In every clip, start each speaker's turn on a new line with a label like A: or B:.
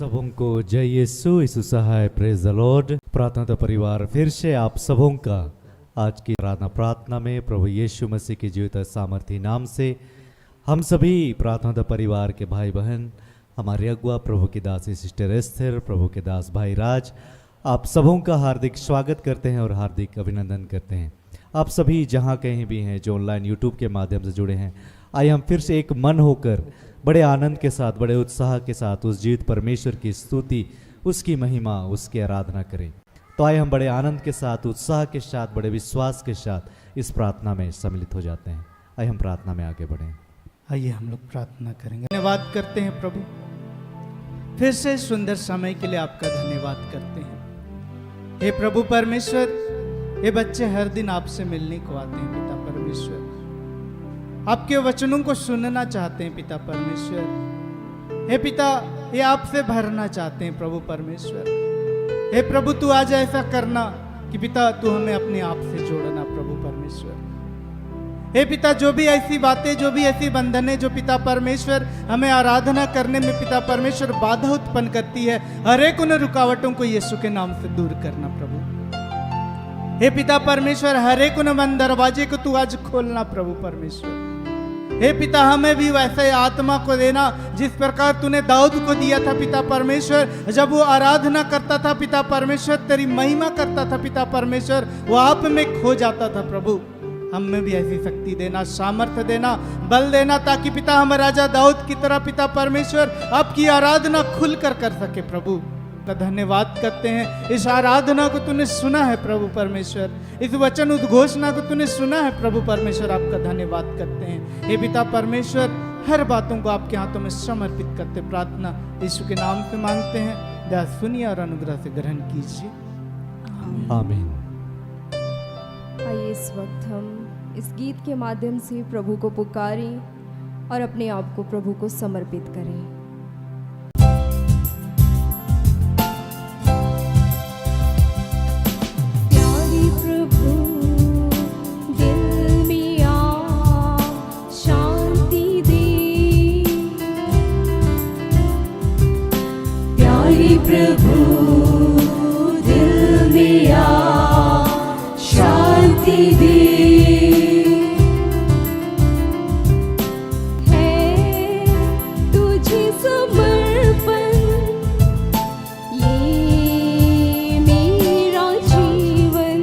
A: सबों को जय यीशु सहाय प्रेज द लॉर्ड। प्रार्थना परिवार फिर से आप सबों का आज की प्रार्थना में प्रभु यीशु मसीह के जीवित सामर्थी नाम से हम सभी प्रार्थना परिवार के भाई बहन, हमारे अगुआ प्रभु की दासी सिस्टर एस्थर, प्रभु के दास भाई राज, आप सबों का हार्दिक स्वागत करते हैं और हार्दिक अभिनंदन करते हैं। आप सभी जहां कहीं भी हैं जो ऑनलाइन यूट्यूब के माध्यम से जुड़े हैं, आइए हम फिर से एक मन होकर बड़े आनंद के साथ, बड़े उत्साह के साथ उस जीवित परमेश्वर की स्तुति, उसकी महिमा, उसकी आराधना करें। तो आइए हम बड़े आनंद के साथ, उत्साह के साथ, बड़े विश्वास के साथ इस प्रार्थना में सम्मिलित हो जाते हैं। आइए हम प्रार्थना में आगे बढ़ें।
B: आइए हम लोग प्रार्थना करेंगे। धन्यवाद करते हैं प्रभु, फिर से सुंदर समय के लिए आपका धन्यवाद करते हैं। हे प्रभु परमेश्वर, ये बच्चे हर दिन आपसे मिलने को आते हैं पिता परमेश्वर, आपके वचनों को सुनना चाहते हैं पिता परमेश्वर। हे पिता, ये आपसे भरना चाहते हैं प्रभु परमेश्वर। हे प्रभु, तू आज ऐसा करना कि पिता तू हमें अपने आप से जोड़ना प्रभु परमेश्वर। हे पिता, जो भी ऐसी बातें, जो भी ऐसी बंधनें जो पिता परमेश्वर हमें आराधना करने में पिता परमेश्वर बाधा उत्पन्न करती है, हर एक उन रुकावटों को यीशु के नाम से दूर करना प्रभु। हे पिता परमेश्वर, हर एक उन बंद दरवाजे को तू आज खोलना प्रभु परमेश्वर। हे पिता, हमें भी वैसे आत्मा को देना जिस प्रकार तूने दाऊद को दिया था पिता परमेश्वर। जब वो आराधना करता था पिता परमेश्वर, तेरी महिमा करता था पिता परमेश्वर, वो आप में खो जाता था प्रभु। हमें भी ऐसी शक्ति देना, सामर्थ्य देना, बल देना, ताकि पिता हम राजा दाऊद की तरह पिता परमेश्वर आपकी आराधना खुलकर कर सके प्रभु। का धन्यवाद करते हैं, इस आराधना को तूने सुना है प्रभु परमेश्वर, इस वचन उद्घोषणा को तूने सुना है प्रभु परमेश्वर, आपका धन्यवाद करते हैं। हे पिता परमेश्वर, हर बातों को आपके हाथों में समर्पित करते प्रार्थना यीशु के नाम से मांगते हैं। दया सुनिए और अनुग्रह से ग्रहण कीजिए,
A: आमीन।
C: आइए इस वक्त हम इस गीत के माध्यम से प्रभु को पुकारें और अपने आप को प्रभु को समर्पित करें।
D: प्रभु दिल में आ शांति दे, है तुझे समर्पण ये मेरा जीवन,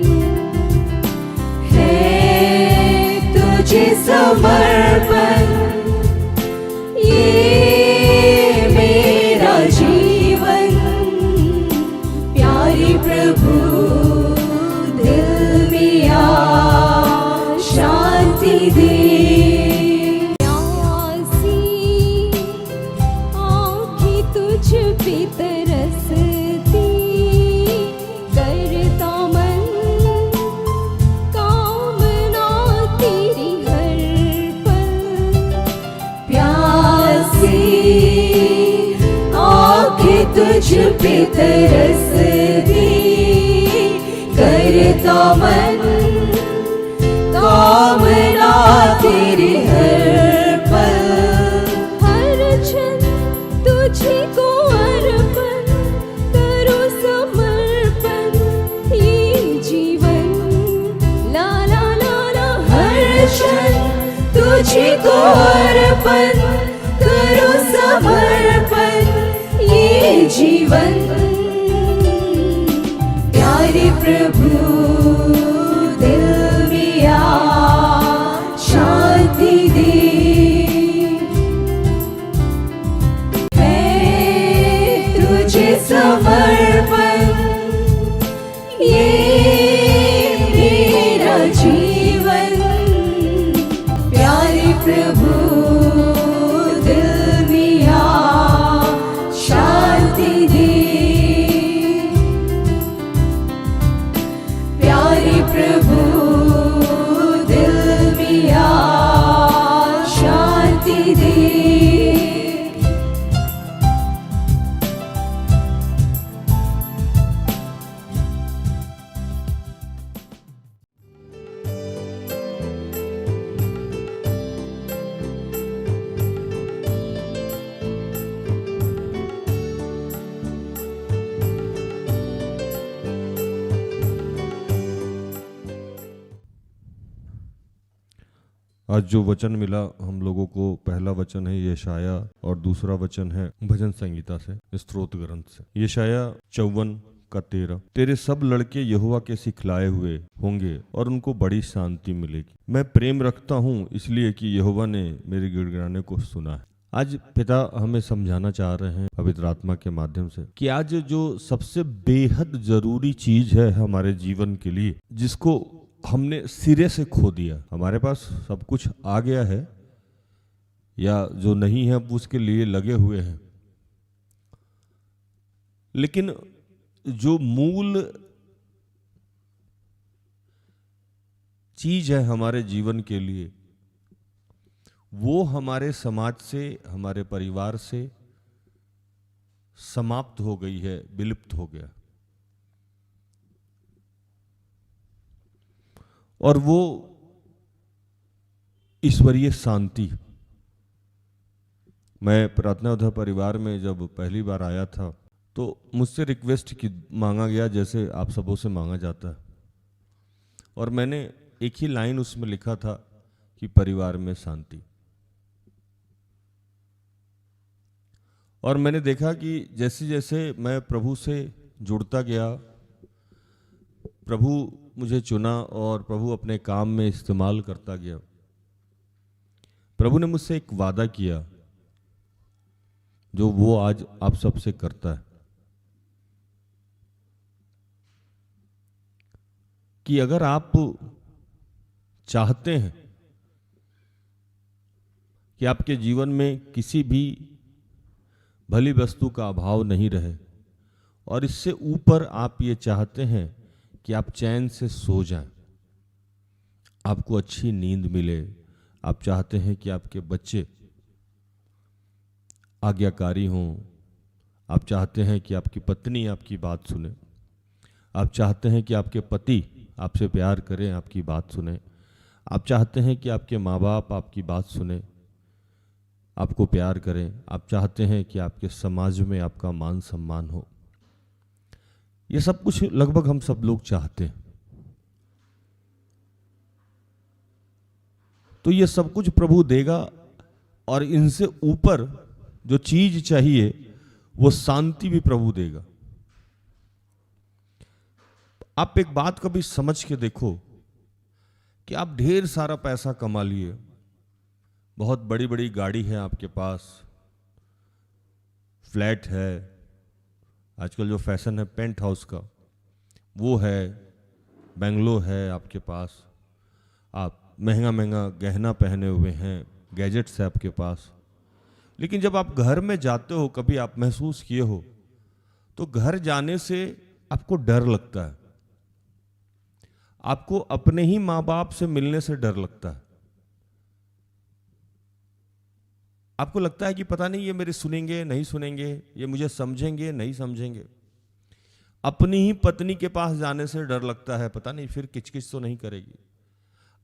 D: है तुझे समर्पण ये मेरा जीवन। प्रभु दिल में आ शांति दे, प्यासी आँखें तुझ पे तरसती, करता मन कामना तेरी हर पल। प्यासी आँखें तुझ पे तरसती, करता मन कामना तेरे हर पल। हर क्षण तुझे को अर्पण करो समर्पण ये जीवन, ला ला ला ला। हर क्षण तुझे को अर्पण करो समर्पण ये जीवन। प्यारे प्रभु दिल में आ शांति दे, है तुझे समर्पण ये मेरा जीवन। प्यारे प्रभु दिल में आ शांति दे, प्रभु दिल में आ शांति दे।
E: आज जो वचन मिला हम लोगों को, पहला वचन है यशाया और दूसरा वचन है भजन संगीता से, स्तोत्र ग्रंथ से। यशाया 54:13, तेरे सब लड़के यहोवा के सिखलाए हुए होंगे और उनको बड़ी शांति मिलेगी। मैं प्रेम रखता हूँ इसलिए कि यहोवा ने मेरे गिड़गिड़ाने को सुना है। आज पिता हमें समझाना चाह रहे हैं पवित्र आत्मा के माध्यम से कि आज जो सबसे बेहद जरूरी चीज है हमारे जीवन के लिए, जिसको हमने सिरे से खो दिया, हमारे पास सब कुछ आ गया है या जो नहीं है वो उसके लिए लगे हुए हैं, लेकिन जो मूल चीज है हमारे जीवन के लिए वो हमारे समाज से, हमारे परिवार से समाप्त हो गई है, विलुप्त हो गया। और वो ईश्वरीय शांति। मैं प्रार्थना उधर परिवार में जब पहली बार आया था तो मुझसे रिक्वेस्ट की मांगा गया जैसे आप सबों से मांगा जाता है, और मैंने एक ही लाइन उसमें लिखा था कि परिवार में शांति। और मैंने देखा कि जैसे जैसे मैं प्रभु से जुड़ता गया, प्रभु मुझे चुना और प्रभु अपने काम में इस्तेमाल करता गया। प्रभु ने मुझसे एक वादा किया जो वो आज आप सबसे करता है कि अगर आप चाहते हैं कि आपके जीवन में किसी भी भली वस्तु का अभाव नहीं रहे, और इससे ऊपर आप ये चाहते हैं कि आप चैन से सो जाएं, आपको अच्छी नींद मिले, आप चाहते हैं कि आपके बच्चे आज्ञाकारी हों, आप चाहते हैं कि आपकी पत्नी आपकी बात सुने, आप चाहते हैं कि आपके पति आपसे प्यार करें, आपकी बात सुने, आप चाहते हैं कि आपके माँ बाप आपकी बात सुने, आपको प्यार करें, आप चाहते हैं कि आपके समाज में आपका मान सम्मान हो। ये सब कुछ लगभग हम सब लोग चाहते हैं। तो ये सब कुछ प्रभु देगा, और इनसे ऊपर जो चीज चाहिए वो शांति भी प्रभु देगा। आप एक बात कभी समझ के देखो कि आप ढेर सारा पैसा कमा लिए, बहुत बड़ी बड़ी गाड़ी है आपके पास, फ्लैट है, आजकल जो फैशन है पेंट हाउस का वो है, बेंगलो है आपके पास, आप महंगा महंगा गहना पहने हुए हैं, गैजेट्स है आपके पास, लेकिन जब आप घर में जाते हो, कभी आप महसूस किए हो, तो घर जाने से आपको डर लगता है, आपको अपने ही माँ बाप से मिलने से डर लगता है। आपको लगता है कि पता नहीं ये मेरे सुनेंगे नहीं सुनेंगे, ये मुझे समझेंगे नहीं समझेंगे। अपनी ही पत्नी के पास जाने से डर लगता है, पता नहीं फिर किचकिच तो नहीं करेगी।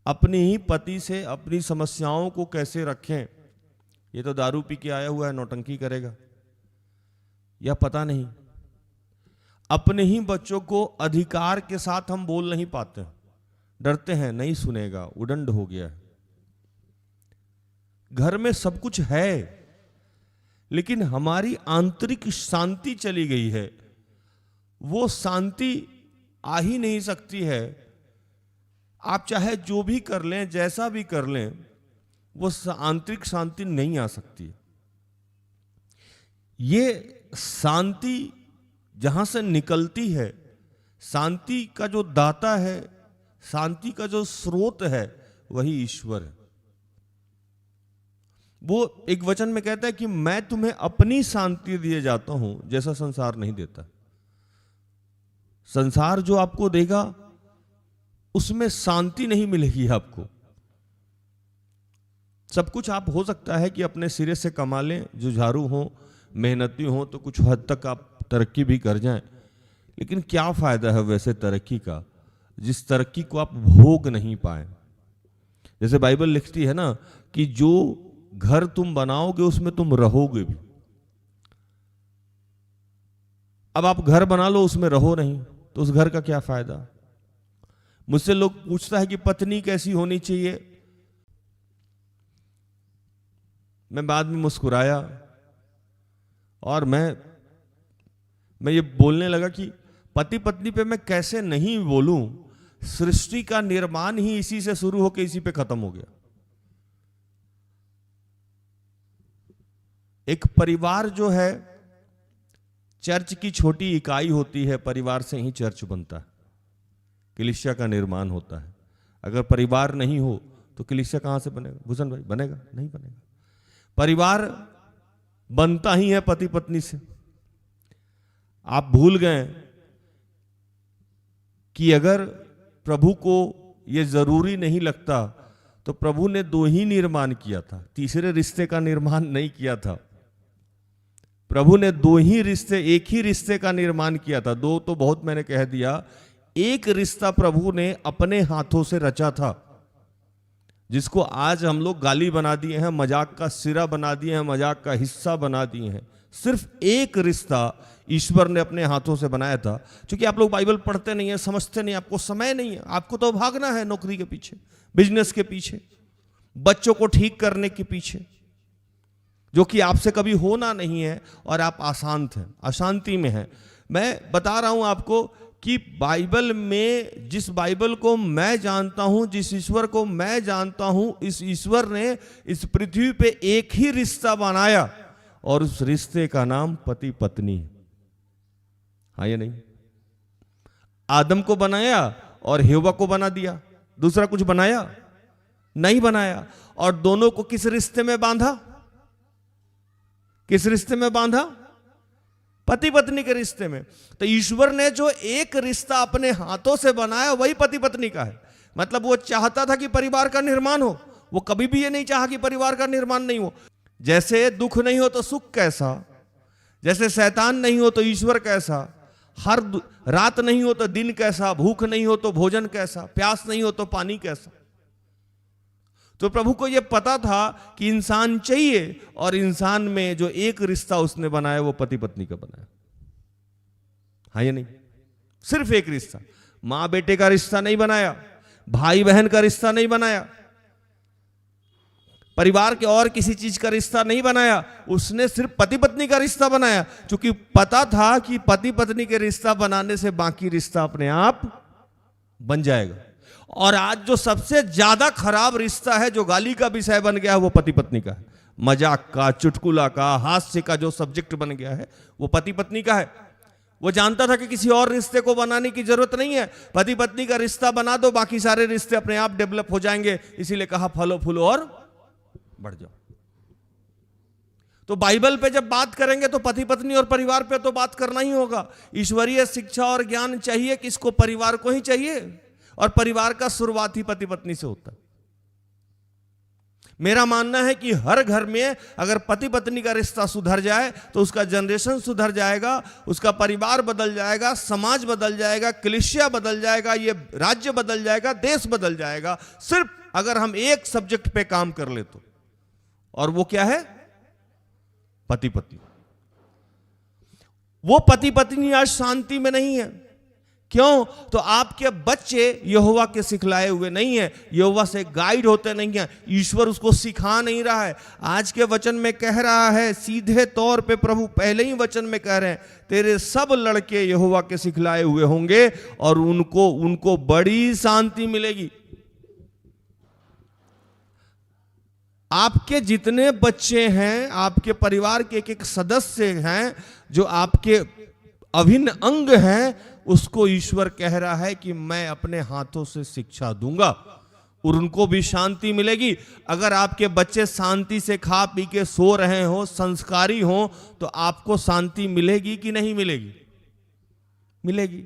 E: अपने ही पति से अपनी समस्याओं को कैसे रखें, ये तो दारू पी के आया हुआ है, नौटंकी करेगा, या पता नहीं। अपने ही बच्चों को अधिकार के साथ हम बोल नहीं पाते, डरते हैं नहीं सुनेगा, उदंड हो गया है। घर में सब कुछ है, लेकिन हमारी आंतरिक शांति चली गई है। वो शांति आ ही नहीं सकती है। आप चाहे जो भी कर लें, जैसा भी कर लें, वो आंतरिक शांति नहीं आ सकती। ये शांति जहां से निकलती है, शांति का जो दाता है, शांति का जो स्रोत है, वही ईश्वर है। वो एक वचन में कहता है कि मैं तुम्हें अपनी शांति दिए जाता हूं, जैसा संसार नहीं देता। संसार जो आपको देगा उसमें शांति नहीं मिलेगी आपको। सब कुछ आप हो सकता है कि अपने सिरे से कमा लें, जुझारू हो, मेहनती हो, तो कुछ हद तक आप तरक्की भी कर जाएं, लेकिन क्या फायदा है वैसे तरक्की का जिस तरक्की को आप भोग नहीं पाए। जैसे बाइबल लिखती है ना कि जो घर तुम बनाओगे उसमें तुम रहोगे भी। अब आप घर बना लो, उसमें रहो नहीं, तो उस घर का क्या फायदा। मुझसे लोग पूछता है कि पत्नी कैसी होनी चाहिए, मैं बाद में मुस्कुराया और मैं ये बोलने लगा कि पति पत्नी पे मैं कैसे नहीं बोलूं, सृष्टि का निर्माण ही इसी से शुरू होकर इसी पे खत्म हो गया। एक परिवार जो है चर्च की छोटी इकाई होती है, परिवार से ही चर्च बनता है, कलीसिया का निर्माण होता है। अगर परिवार नहीं हो तो कलीसिया कहां से बनेगा? भूषण भाई, बनेगा? नहीं बनेगा। परिवार बनता ही है पति पत्नी से। आप भूल गए कि अगर प्रभु को यह जरूरी नहीं लगता तो प्रभु ने दो ही निर्माण किया था, तीसरे रिश्ते का निर्माण नहीं किया था। प्रभु ने दो ही रिश्ते, एक ही रिश्ते का निर्माण किया था। दो तो बहुत मैंने कह दिया, एक रिश्ता प्रभु ने अपने हाथों से रचा था, जिसको आज हम लोग गाली बना दिए हैं, मजाक का सिरा बना दिए हैं, मजाक का हिस्सा बना दिए हैं। सिर्फ एक रिश्ता ईश्वर ने अपने हाथों से बनाया था। क्योंकि आप लोग बाइबल पढ़ते नहीं है, समझते नहीं, आपको समय नहीं है, आपको तो भागना है नौकरी के पीछे, बिजनेस के पीछे, बच्चों को ठीक करने के पीछे, जो कि आपसे कभी होना नहीं है, और आप अशांत हैं, अशांति में हैं। मैं बता रहा हूं आपको कि बाइबल में, जिस बाइबल को मैं जानता हूं, जिस ईश्वर को मैं जानता हूं, इस ईश्वर ने इस पृथ्वी पे एक ही रिश्ता बनाया, और उस रिश्ते का नाम पति पत्नी है। हाँ या नहीं? आदम को बनाया और हेवा को बना दिया, दूसरा कुछ बनाया नहीं बनाया। और दोनों को किस रिश्ते में बांधा? किस रिश्ते में बांधा? पति पत्नी के रिश्ते में। तो ईश्वर ने जो एक रिश्ता अपने हाथों से बनाया वही पति पत्नी का है। मतलब वो चाहता था कि परिवार का निर्माण हो, वो कभी भी ये नहीं चाहा कि परिवार का निर्माण नहीं हो। जैसे दुख नहीं हो तो सुख कैसा, जैसे शैतान नहीं हो तो ईश्वर कैसा, हर रात नहीं हो तो दिन कैसा, भूख नहीं हो तो भोजन कैसा, प्यास नहीं हो तो पानी कैसा। तो प्रभु को यह पता था कि इंसान चाहिए, और इंसान में जो एक रिश्ता उसने बनाया वो पति पत्नी का बनाया। हाँ या नहीं? सिर्फ एक रिश्ता, मां बेटे का रिश्ता नहीं बनाया, भाई बहन का रिश्ता नहीं बनाया, परिवार के और किसी चीज का रिश्ता नहीं बनाया, उसने सिर्फ पति पत्नी का रिश्ता बनाया। क्योंकि पता था कि पति पत्नी के रिश्ता बनाने से बाकी रिश्ता अपने आप बन जाएगा। और आज जो सबसे ज्यादा खराब रिश्ता है, जो गाली का विषय बन गया है, वो पति पत्नी का है। मजाक का, चुटकुला का, हास्य का जो सब्जेक्ट बन गया है वो पति पत्नी का है। वो जानता था कि किसी और रिश्ते को बनाने की जरूरत नहीं है, पति पत्नी का रिश्ता बना दो, बाकी सारे रिश्ते अपने आप डेवलप हो जाएंगे। इसीलिए कहा फलो फूलो और बढ़ जाओ। तो बाइबल पे जब बात करेंगे तो पति पत्नी और परिवार पे तो बात करना ही होगा। ईश्वरीय शिक्षा और ज्ञान चाहिए किसको? परिवार को ही चाहिए, और परिवार का शुरुआत ही पति पत्नी से होता है। मेरा मानना है कि हर घर में अगर पति पत्नी का रिश्ता सुधर जाए तो उसका जनरेशन सुधर जाएगा, उसका परिवार बदल जाएगा, समाज बदल जाएगा, कलीसिया बदल जाएगा, ये राज्य बदल जाएगा, देश बदल जाएगा। सिर्फ अगर हम एक सब्जेक्ट पे काम कर ले तो, और वो क्या है? पति पत्नी। वो पति पत्नी आज शांति में नहीं है। क्यों? तो आपके बच्चे यहोवा के सिखलाए हुए नहीं है, यहोवा से गाइड होते नहीं है, ईश्वर उसको सिखा नहीं रहा है। आज के वचन में कह रहा है, सीधे तौर पे प्रभु पहले ही वचन में कह रहे हैं, तेरे सब लड़के यहोवा के सिखलाए हुए होंगे और उनको बड़ी शांति मिलेगी। आपके जितने बच्चे हैं, आपके परिवार के एक एक सदस्य हैं, जो आपके अभिन्न अंग हैं, उसको ईश्वर कह रहा है कि मैं अपने हाथों से शिक्षा दूंगा और उनको भी शांति मिलेगी। अगर आपके बच्चे शांति से खा पी के सो रहे हो, संस्कारी हो, तो आपको शांति मिलेगी कि नहीं मिलेगी? मिलेगी।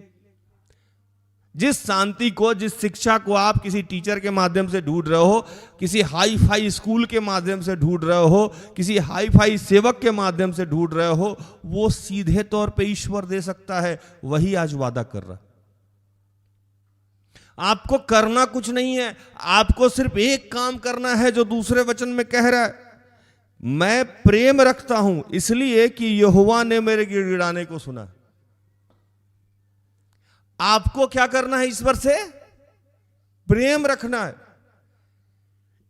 E: जिस शांति को, जिस शिक्षा को आप किसी टीचर के माध्यम से ढूंढ रहे हो, किसी हाई फाई स्कूल के माध्यम से ढूंढ रहे हो, किसी हाई फाई सेवक के माध्यम से ढूंढ रहे हो, वो सीधे तौर पे ईश्वर दे सकता है। वही आज वादा कर रहा है। आपको करना कुछ नहीं है, आपको सिर्फ एक काम करना है जो दूसरे वचन में कह रहा है, मैं प्रेम रखता हूं इसलिए कि यहोवा ने मेरे गिड़गिड़ाने को सुना। आपको क्या करना है? ईश्वर से प्रेम रखना है,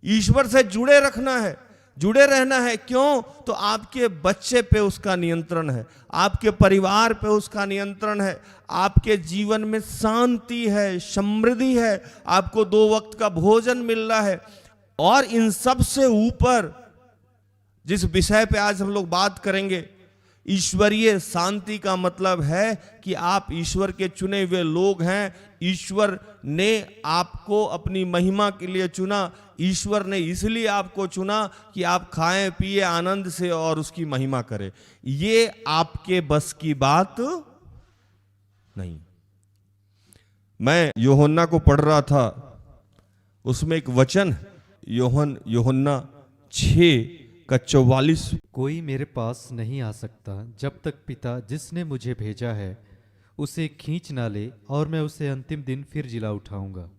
E: ईश्वर से जुड़े रखना है। जुड़े रहना है। क्यों? तो आपके बच्चे पे उसका नियंत्रण है, आपके परिवार पे उसका नियंत्रण है, आपके जीवन में शांति है, समृद्धि है, आपको 2 वक्त का भोजन मिल रहा है। और इन सब से ऊपर जिस विषय पे आज हम लोग बात करेंगे, ईश्वरीय शांति का मतलब है कि आप ईश्वर के चुने हुए लोग हैं। ईश्वर ने आपको अपनी महिमा के लिए चुना। ईश्वर ने इसलिए आपको चुना कि आप खाएं पिए आनंद से और उसकी महिमा करें। ये आपके बस की बात नहीं। मैं यूहन्ना को पढ़ रहा था, उसमें एक वचन यूहन्ना 6:44।
A: कोई मेरे पास नहीं आ सकता जब तक पिता जिसने मुझे भेजा है उसे खींच ना ले, और मैं उसे अंतिम दिन फिर जिला उठाऊंगा।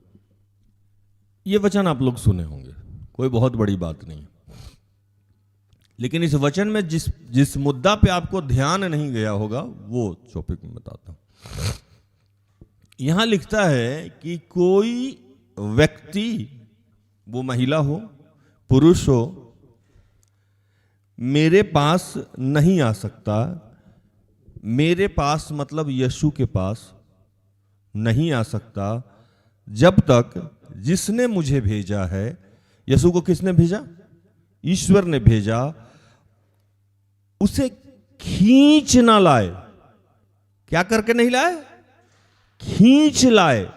E: ये वचन आप लोग सुने होंगे, कोई बहुत बड़ी बात नहीं। लेकिन इस वचन में जिस मुद्दा पे आपको ध्यान नहीं गया होगा वो टॉपिक में बताता हूं। यहां लिखता है कि कोई व्यक्ति, वो महिला हो पुरुष हो, मेरे पास नहीं आ सकता। मेरे पास मतलब यीशु के पास नहीं आ सकता जब तक जिसने मुझे भेजा है। यीशु को किसने भेजा? ईश्वर ने भेजा। उसे खींच ना लाए। क्या करके नहीं लाए? खींच लाए।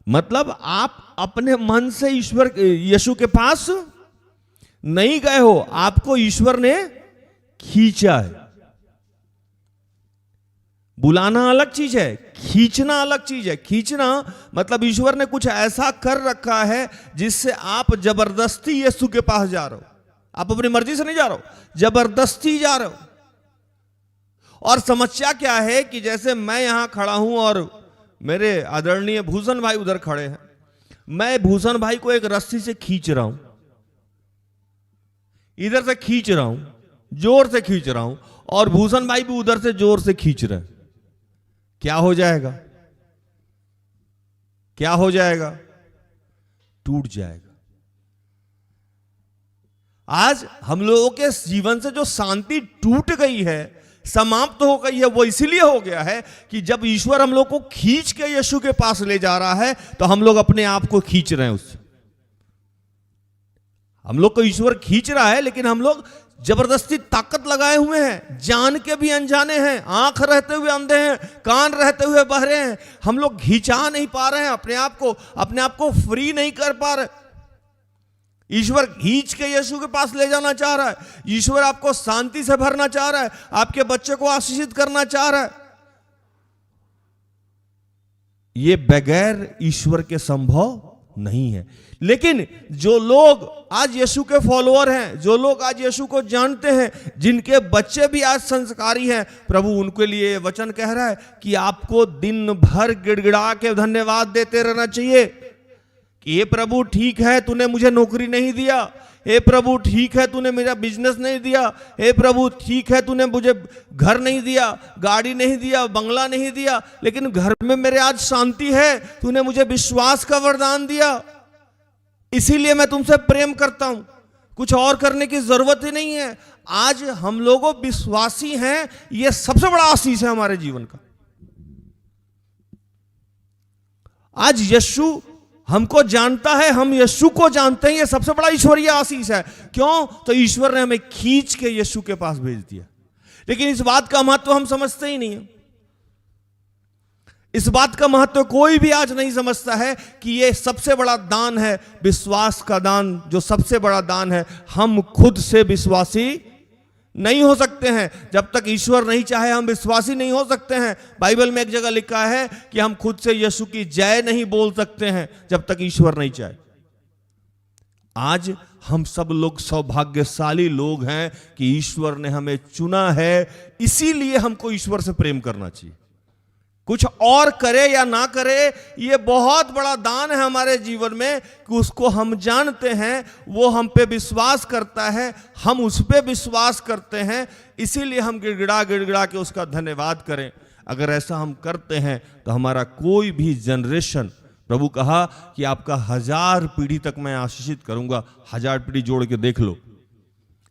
E: मतलब आप अपने मन से यीशु के पास नहीं गए हो, आपको ईश्वर ने खींचा है। बुलाना अलग चीज है, खींचना अलग चीज है। खींचना मतलब ईश्वर ने कुछ ऐसा कर रखा है जिससे आप जबरदस्ती यीशु के पास जा रहे हो। आप अपनी मर्जी से नहीं जा रहे हो, जबरदस्ती जा रहे हो। और समस्या क्या है कि जैसे मैं यहां खड़ा हूं और मेरे आदरणीय भूषण भाई उधर खड़े हैं, मैं भूषण भाई को एक रस्सी से खींच रहा हूं, इधर से खींच रहा हूं, जोर से खींच रहा हूं, और भूषण भाई भी उधर से जोर से खींच रहे हैं। क्या हो जाएगा? क्या हो जाएगा? टूट जाएगा। आज हम लोगों के जीवन से जो शांति टूट गई है, समाप्त हो गई है, वो इसीलिए हो गया है कि जब ईश्वर हम लोग को खींच के यीशु के पास ले जा रहा है तो हम लोग अपने आप को खींच रहे हैं उससे। हम लोग को ईश्वर खींच रहा है लेकिन हम लोग जबरदस्ती ताकत लगाए हुए हैं, जान के भी अनजाने हैं, आंख रहते हुए अंधे हैं, कान रहते हुए बहरे हैं। हम लोग खींचा नहीं पा रहे हैं अपने आप को फ्री नहीं कर पा रहे। ईश्वर खींच के यीशु के पास ले जाना चाह रहा है। ईश्वर आपको शांति से भरना चाह रहा है, आपके बच्चे को आशीषित करना चाह रहा है। ये बगैर ईश्वर के संभव नहीं है। लेकिन जो लोग आज यीशु के फॉलोअर हैं, जो लोग आज यीशु को जानते हैं, जिनके बच्चे भी आज संस्कारी हैं, प्रभु उनके लिए वचन कह रहा है कि आपको दिन भर गिड़गिड़ा के धन्यवाद देते रहना चाहिए कि हे प्रभु ठीक है तूने मुझे नौकरी नहीं दिया, हे प्रभु ठीक है तूने मेरा बिजनेस नहीं दिया, हे प्रभु ठीक है तूने मुझे घर नहीं दिया, गाड़ी नहीं दिया, बंगला नहीं दिया, लेकिन घर में मेरे आज शांति है, तूने मुझे विश्वास का वरदान दिया, इसीलिए मैं तुमसे प्रेम करता हूं। कुछ और करने की जरूरत ही नहीं है। आज हम लोगों विश्वासी हैं, यह सबसे बड़ा आशीष है हमारे जीवन का। आज यीशु हमको जानता है, हम यीशु को जानते हैं, यह सबसे बड़ा ईश्वरीय आशीष है। क्यों? तो ईश्वर ने हमें खींच के यीशु के पास भेज दिया। लेकिन इस बात का महत्व हम समझते ही नहीं है। इस बात का महत्व कोई भी आज नहीं समझता है कि यह सबसे बड़ा दान है, विश्वास का दान, जो सबसे बड़ा दान है। हम खुद से विश्वासी नहीं हो सकते हैं। जब तक ईश्वर नहीं चाहे हम विश्वासी नहीं हो सकते हैं। बाइबल में एक जगह लिखा है कि हम खुद से यीशु की जय नहीं बोल सकते हैं जब तक ईश्वर नहीं चाहे। आज हम सब लोग सौभाग्यशाली लोग हैं कि ईश्वर ने हमें चुना है, इसीलिए हमको ईश्वर से प्रेम करना चाहिए। कुछ और करे या ना करे, ये बहुत बड़ा दान है हमारे जीवन में कि उसको हम जानते हैं, वो हम पे विश्वास करता है, हम उस पे विश्वास करते हैं, इसीलिए हम गिड़गिड़ा के उसका धन्यवाद करें। अगर ऐसा हम करते हैं तो हमारा कोई भी जनरेशन, प्रभु कहा कि आपका 1000 पीढ़ी तक मैं आशीषित करूंगा। 1000 पीढ़ी जोड़ के देख लो,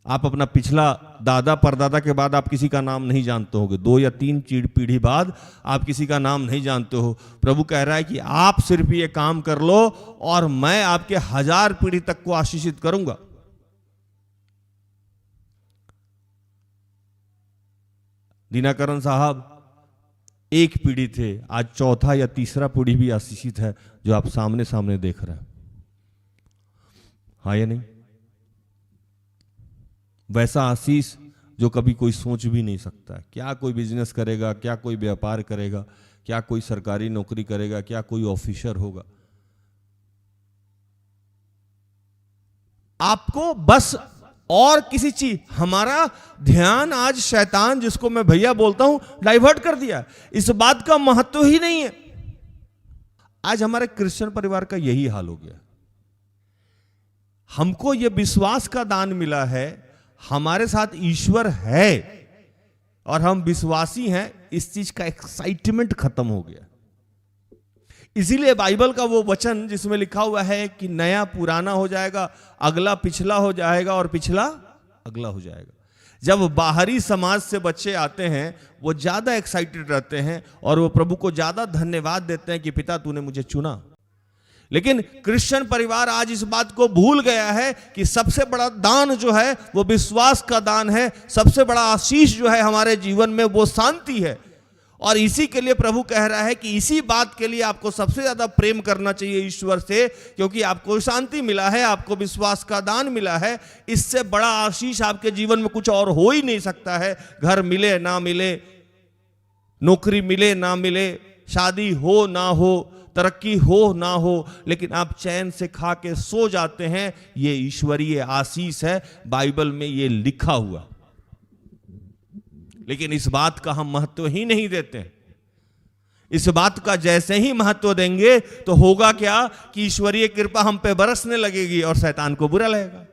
E: आप अपना पिछला दादा परदादा के बाद आप किसी का नाम नहीं जानते होगे, 2 या 3 पीढ़ी बाद आप किसी का नाम नहीं जानते हो। प्रभु कह रहा है कि आप सिर्फ ये काम कर लो और मैं आपके 1000 पीढ़ी तक को आशीषित करूंगा। दीनाकरण साहब एक पीढ़ी थे, आज चौथा या तीसरा पीढ़ी भी आशीषित है जो आप सामने सामने देख रहे हैं। हाँ या नहीं? वैसा आशीष जो कभी कोई सोच भी नहीं सकता है। क्या कोई बिजनेस करेगा, क्या कोई व्यापार करेगा, क्या कोई सरकारी नौकरी करेगा, क्या कोई ऑफिसर होगा। आपको बस और किसी चीज, हमारा ध्यान आज शैतान, जिसको मैं भैया बोलता हूं, डाइवर्ट कर दिया। इस बात का महत्व ही नहीं है। आज हमारे क्रिश्चियन परिवार का यही हाल हो गया। हमको यह विश्वास का दान मिला है, हमारे साथ ईश्वर है और हम विश्वासी हैं, इस चीज का एक्साइटमेंट खत्म हो गया। इसीलिए बाइबल का वो वचन जिसमें लिखा हुआ है कि नया पुराना हो जाएगा, अगला पिछला हो जाएगा और पिछला अगला हो जाएगा। जब बाहरी समाज से बच्चे आते हैं वो ज्यादा एक्साइटेड रहते हैं और वो प्रभु को ज्यादा धन्यवाद देते हैं कि पिता तूने मुझे चुना। लेकिन क्रिश्चियन परिवार आज इस बात को भूल गया है कि सबसे बड़ा दान जो है वो विश्वास का दान है। सबसे बड़ा आशीष जो है हमारे जीवन में वो शांति है। और इसी के लिए प्रभु कह रहा है कि इसी बात के लिए आपको सबसे ज्यादा प्रेम करना चाहिए ईश्वर से, क्योंकि आपको शांति मिला है, आपको विश्वास का दान मिला है। इससे बड़ा आशीष आपके जीवन में कुछ और हो ही नहीं सकता है। घर मिले ना मिले, नौकरी मिले ना मिले, शादी हो ना हो, तरक्की हो ना हो, लेकिन आप चैन से खा के सो जाते हैं, ये ईश्वरीय आशीष है। बाइबल में ये लिखा हुआ, लेकिन इस बात का हम महत्व ही नहीं देते। इस बात का जैसे ही महत्व देंगे तो होगा क्या कि ईश्वरीय कृपा हम पे बरसने लगेगी और शैतान को बुरा लगेगा।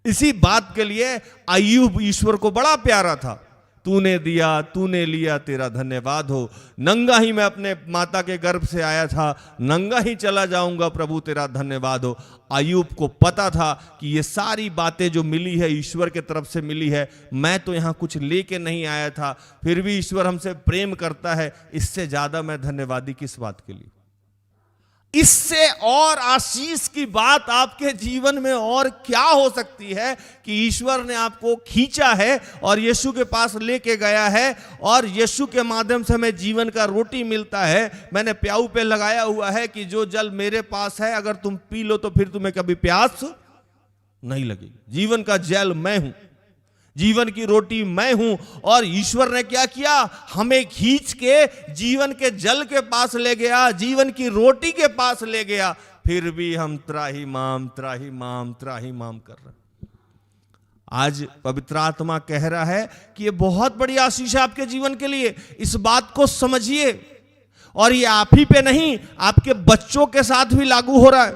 E: इसी बात के लिए अय्यूब ईश्वर को बड़ा प्यारा था। तूने दिया तूने लिया, तेरा धन्यवाद हो। नंगा ही मैं अपने माता के गर्भ से आया था, नंगा ही चला जाऊंगा, प्रभु तेरा धन्यवाद हो। अय्यूब को पता था कि ये सारी बातें जो मिली है ईश्वर के तरफ से मिली है, मैं तो यहां कुछ लेके नहीं आया था, फिर भी ईश्वर हमसे प्रेम करता है। इससे ज्यादा मैं धन्यवादी किस बात के लिए? इससे और आशीष की बात आपके जीवन में और क्या हो सकती है कि ईश्वर ने आपको खींचा है और यीशु के पास लेके गया है और यीशु के माध्यम से हमें जीवन का रोटी मिलता है। मैंने प्याऊ पे लगाया हुआ है कि जो जल मेरे पास है अगर तुम पी लो तो फिर तुम्हें कभी प्यास नहीं लगेगी। जीवन का जल मैं हूं, जीवन की रोटी मैं हूं। और ईश्वर ने क्या किया? हमें खींच के जीवन के जल के पास ले गया, जीवन की रोटी के पास ले गया। फिर भी हम त्राही माम त्राही माम त्राही माम कर रहे हैं। आज पवित्र आत्मा कह रहा है कि ये बहुत बड़ी आशीष है आपके जीवन के लिए। इस बात को समझिए। और ये आप ही पे नहीं, आपके बच्चों के साथ भी लागू हो रहा है।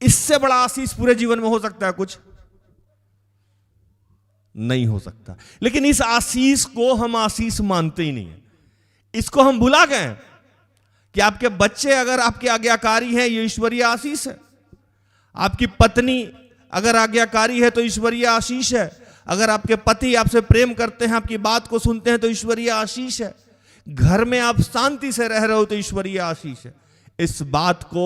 E: इससे बड़ा आशीष पूरे जीवन में हो सकता है? कुछ नहीं हो सकता। लेकिन इस आशीष को हम आशीष मानते ही नहीं है। इसको हम भुला गए कि आपके बच्चे अगर आपके आज्ञाकारी हैं, ये ईश्वरीय आशीष है। आपकी पत्नी अगर आज्ञाकारी है तो ईश्वरीय आशीष है। अगर आपके पति आपसे प्रेम करते हैं, आपकी बात को सुनते हैं तो ईश्वरीय आशीष है। घर में आप शांति से रह रहे हो तो ईश्वरीय आशीष है। इस बात को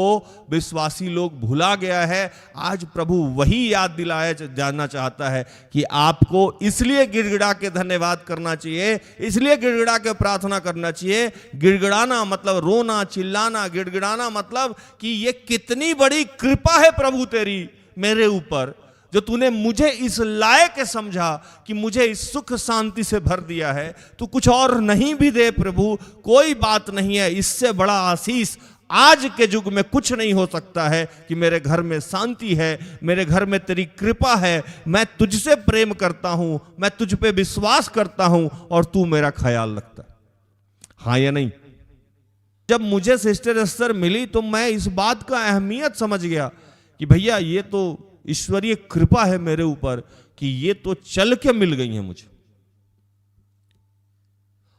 E: विश्वासी लोग भुला गया है। आज प्रभु वही याद दिलाया जाना चाहता है कि आपको इसलिए गिड़गिड़ा के धन्यवाद करना चाहिए, इसलिए गिड़गिड़ा के प्रार्थना करना चाहिए। गिड़गिड़ाना मतलब रोना चिल्लाना, गिड़गिड़ाना मतलब कि ये कितनी बड़ी कृपा है प्रभु तेरी मेरे ऊपर, जो तूने मुझे इस लायक समझा कि मुझे इस सुख शांति से भर दिया है। तू कुछ और नहीं भी दे प्रभु, कोई बात नहीं है। इससे बड़ा आशीष आज के युग में कुछ नहीं हो सकता है कि मेरे घर में शांति है, मेरे घर में तेरी कृपा है, मैं तुझसे प्रेम करता हूं, मैं तुझ पे विश्वास करता हूं और तू मेरा ख्याल रखता है। हाँ या नहीं? जब मुझे सिस्टर एस्टर मिली तो मैं इस बात का अहमियत समझ गया कि भैया ये तो ईश्वरीय कृपा है मेरे ऊपर कि ये तो चल के मिल गई है मुझे।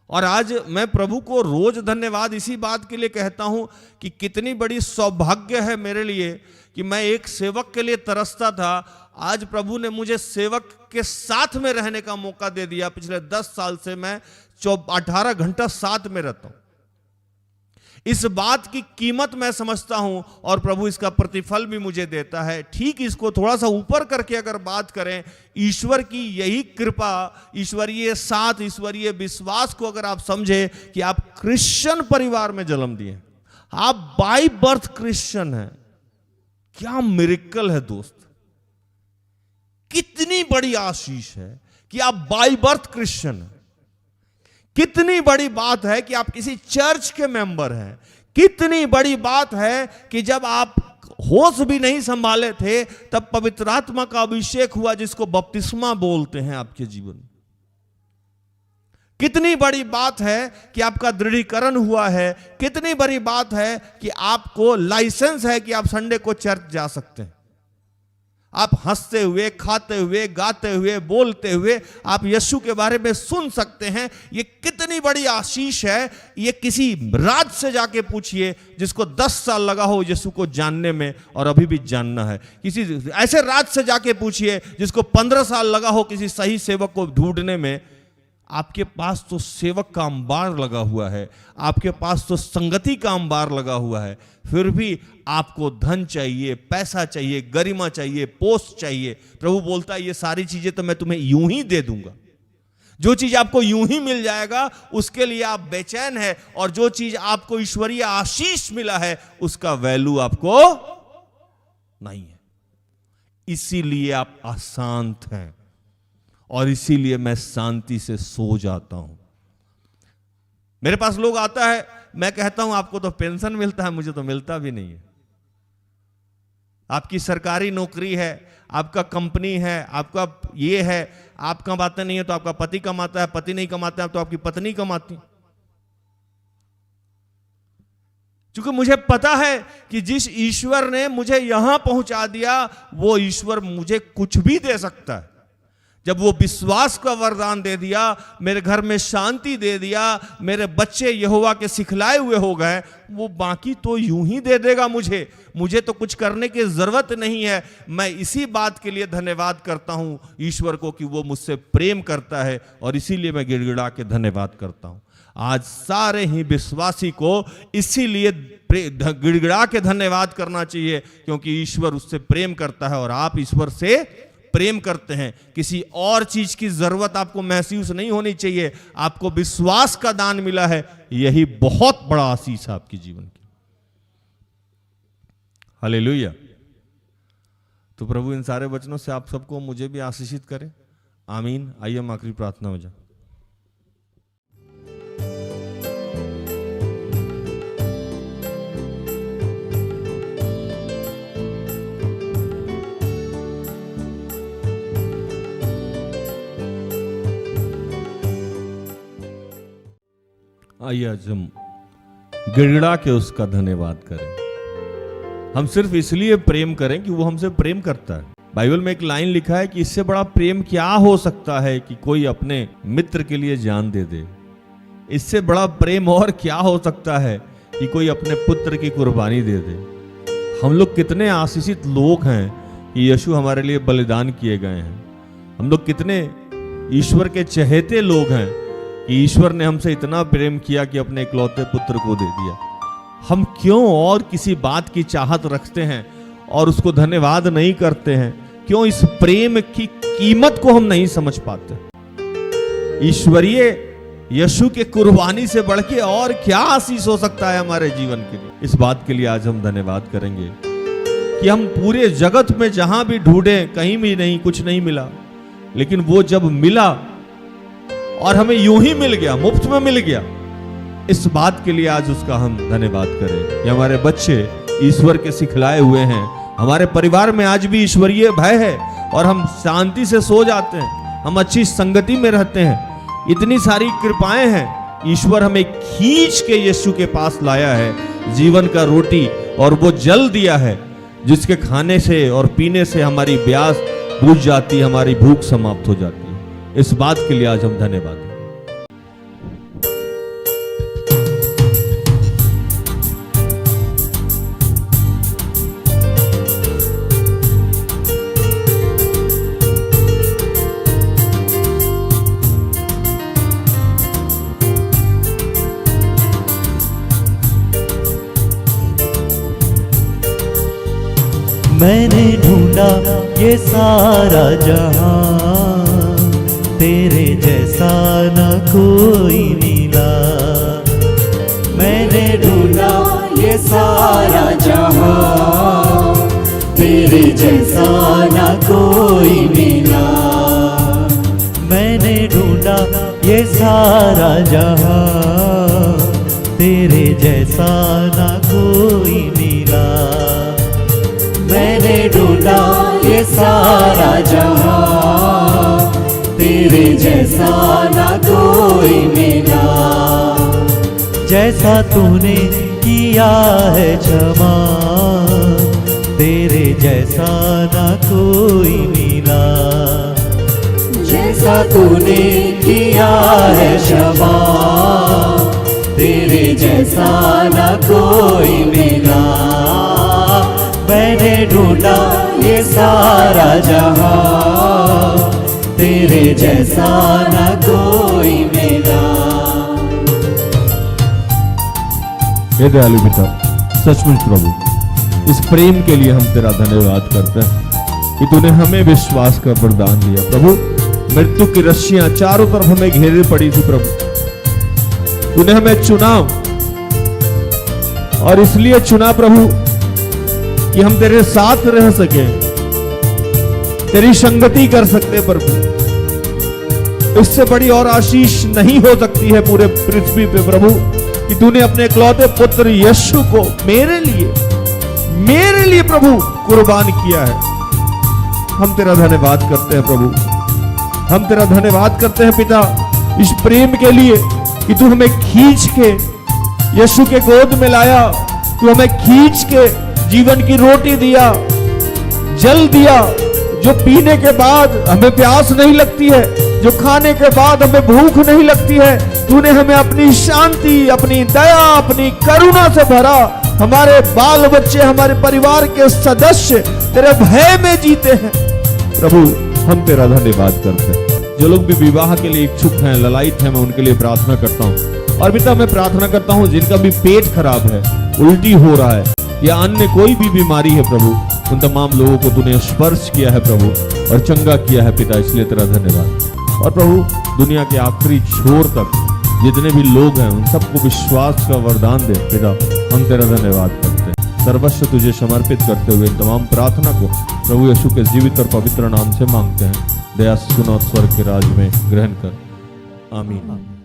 E: और आज मैं प्रभु को रोज धन्यवाद इसी बात के लिए कहता हूं कि कितनी बड़ी सौभाग्य है मेरे लिए कि मैं एक सेवक के लिए तरसता था, आज प्रभु ने मुझे सेवक के साथ में रहने का मौका दे दिया। पिछले 10 साल से मैं 18 घंटा साथ में रहता हूं। इस बात की कीमत मैं समझता हूं और प्रभु इसका प्रतिफल भी मुझे देता है। ठीक इसको थोड़ा सा ऊपर करके अगर बात करें, ईश्वर की यही कृपा, ईश्वरीय साथ, ईश्वरीय विश्वास को अगर आप समझे कि आप क्रिश्चियन परिवार में जन्म दिए, आप बाय बर्थ क्रिश्चियन हैं, क्या मिरेकल है दोस्त। कितनी बड़ी आशीष है कि आप बाय बर्थ क्रिश्चियन हैं। कितनी बड़ी बात है कि आप किसी चर्च के मेंबर हैं। कितनी बड़ी बात है कि जब आप होश भी नहीं संभाले थे तब पवित्र आत्मा का अभिषेक हुआ, जिसको बपतिस्मा बोलते हैं आपके जीवन में। कितनी बड़ी बात है कि आपका दृढ़ीकरण हुआ है। कितनी बड़ी बात है कि आपको लाइसेंस है कि आप संडे को चर्च जा सकते हैं। आप हंसते हुए, खाते हुए, गाते हुए, बोलते हुए आप यीशु के बारे में सुन सकते हैं। ये कितनी बड़ी आशीष है। ये किसी राज से जाके पूछिए जिसको 10 साल लगा हो यीशु को जानने में और अभी भी जानना है। किसी ऐसे राज से जाके पूछिए जिसको 15 साल लगा हो किसी सही सेवक को ढूंढने में। आपके पास तो सेवक का अंबार लगा हुआ है, आपके पास तो संगति का अंबार लगा हुआ है, फिर भी आपको धन चाहिए, पैसा चाहिए, गरिमा चाहिए, पोस्ट चाहिए। प्रभु बोलता है ये सारी चीजें तो मैं तुम्हें यूं ही दे दूंगा। जो चीज आपको यूं ही मिल जाएगा उसके लिए आप बेचैन है, और जो चीज आपको ईश्वरीय आशीष मिला है उसका वैल्यू आपको नहीं है। इसीलिए आप अशांत हैं और इसीलिए मैं शांति से सो जाता हूं। मेरे पास लोग आता है, मैं कहता हूं आपको तो पेंशन मिलता है, मुझे तो मिलता भी नहीं है। आपकी सरकारी नौकरी है, आपका कंपनी है, आपका ये है, आप कमाते नहीं है तो आपका पति कमाता है, पति नहीं कमाता है तो आपकी पत्नी कमाती। क्योंकि मुझे पता है कि जिस ईश्वर ने मुझे यहां पहुंचा दिया वो ईश्वर मुझे कुछ भी दे सकता है। जब वो विश्वास का वरदान दे दिया, मेरे घर में शांति दे दिया, मेरे बच्चे यहोवा के सिखलाए हुए हो गए, वो बाकी तो यूं ही दे देगा मुझे तो कुछ करने की जरूरत नहीं है। मैं इसी बात के लिए धन्यवाद करता हूं ईश्वर को कि वो मुझसे प्रेम करता है, और इसीलिए मैं गिड़गिड़ा के धन्यवाद करता हूं। आज सारे ही विश्वासी को इसीलिए गिड़गिड़ा के धन्यवाद करना चाहिए, क्योंकि ईश्वर उससे प्रेम करता है और आप ईश्वर से प्रेम करते हैं। किसी और चीज की जरूरत आपको महसूस नहीं होनी चाहिए। आपको विश्वास का दान मिला है, यही बहुत बड़ा आशीष है आपके जीवन की। हालेलुया। तो प्रभु इन सारे वचनों से आप सबको, मुझे भी आशीषित करें। आमीन। आइए हम आखिरी प्रार्थना में जाएं। आइए आज हम गिड़गिड़ा के उसका धन्यवाद करें। हम सिर्फ इसलिए प्रेम करें कि वो हमसे प्रेम करता है। बाइबल में एक लाइन लिखा है कि इससे बड़ा प्रेम क्या हो सकता है कि कोई अपने मित्र के लिए जान दे दे। इससे बड़ा प्रेम और क्या हो सकता है कि कोई अपने पुत्र की कुर्बानी दे दे। हम लोग कितने आशीषित लोग हैं कि यीशु हमारे लिए बलिदान किए गए हैं। हम लोग कितने ईश्वर के चहेते लोग हैं कि ईश्वर ने हमसे इतना प्रेम किया कि अपने इकलौते पुत्र को दे दिया। हम क्यों और किसी बात की चाहत रखते हैं और उसको धन्यवाद नहीं करते हैं? क्यों इस प्रेम की कीमत को हम नहीं समझ पाते? ईश्वरीय यीशु के कुर्बानी से बढ़ के और क्या आशीष हो सकता है हमारे जीवन के लिए? इस बात के लिए आज हम धन्यवाद करेंगे कि हम पूरे जगत में जहां भी ढूंढे कहीं भी नहीं, कुछ नहीं मिला, लेकिन वो जब मिला और हमें यूं ही मिल गया, मुफ्त में मिल गया, इस बात के लिए आज उसका हम धन्यवाद करें कि हमारे बच्चे ईश्वर के सिखलाए हुए हैं। हमारे परिवार में आज भी ईश्वरीय भय है और हम शांति से सो जाते हैं, हम अच्छी संगति में रहते हैं। इतनी सारी कृपाएं हैं। ईश्वर हमें खींच के यीशु के पास लाया है, जीवन का रोटी और वो जल दिया है जिसके खाने से और पीने से हमारी प्यास बुझ जाती है, हमारी भूख समाप्त हो जाती है। इस बात के लिए आज हम धन्यवाद दें।
A: मैंने ढूंढा ये सारा जहां, तेरे जैसा न कोई मिला। मैंने ढूंढा ये सारा जहां, तेरे जैसा न कोई मिला। मैंने ढूंढा ये सारा जहां, तेरे जैसा न कोई मिला। मैंने ढूंढा ये सारा जहां, तेरे जैसा न कोई मिला। जैसा तूने किया है क्षमा, तेरे जैसा न कोई मिला। जैसा तूने किया है क्षमा, तेरे जैसा न कोई मिला। मैंने ढूंढा ये सारा जहां, तेरे जैसा न कोई मिला।
E: हे दयालु पिता, सचमुच प्रभु, इस प्रेम के लिए हम तेरा धन्यवाद करते हैं कि तूने हमें विश्वास का वरदान दिया। प्रभु, मृत्यु की रस्सियां चारों तरफ हमें घेरे पड़ी थी प्रभु, तूने हमें चुना और इसलिए चुना प्रभु कि हम तेरे साथ रह सके, तेरी संगति कर सकते प्रभु। इससे बड़ी और आशीष नहीं हो सकती है पूरे पृथ्वी पे प्रभु कि तूने अपने इकलौते पुत्र यीशु को मेरे लिए प्रभु कुर्बान किया है। हम तेरा धन्यवाद करते हैं प्रभु, हम तेरा धन्यवाद करते हैं पिता इस प्रेम के लिए कि तू हमें खींच के यीशु के गोद में लाया, तू हमें खींच के जीवन की रोटी दिया, जल दिया, जो पीने के बाद हमें प्यास नहीं लगती है, जो खाने के बाद हमें भूख नहीं लगती है। तूने हमें अपनी शांति, अपनी दया, अपनी करुणा से भरा। हमारे बाल बच्चे, हमारे परिवार के सदस्य तेरे भय में जीते हैं प्रभु। हम तेरा धन्यवाद करते हैं। जो लोग भी विवाह के लिए इच्छुक हैं, ललायित हैं, मैं उनके लिए प्रार्थना करता हूँ। और पिता, मैं प्रार्थना करता हूँ जिनका भी पेट खराब है, उल्टी हो रहा है या अन्य कोई भी बीमारी है प्रभु, उन तमाम लोगों को तूने स्पर्श किया है प्रभु और चंगा किया है पिता, इसलिए तेरा धन्यवाद। और प्रभु, दुनिया के आखिरी छोर तक जितने भी लोग हैं उन सबको विश्वास का वरदान दे पिता। हम तेरा धन्यवाद करते हैं। सर्वस्व तुझे समर्पित करते हुए तमाम प्रार्थना को प्रभु यीशु के जीवित और पवित्र नाम से मांगते हैं। दया सुनो, स्वर्ग के राज में ग्रहण कर। आमीन।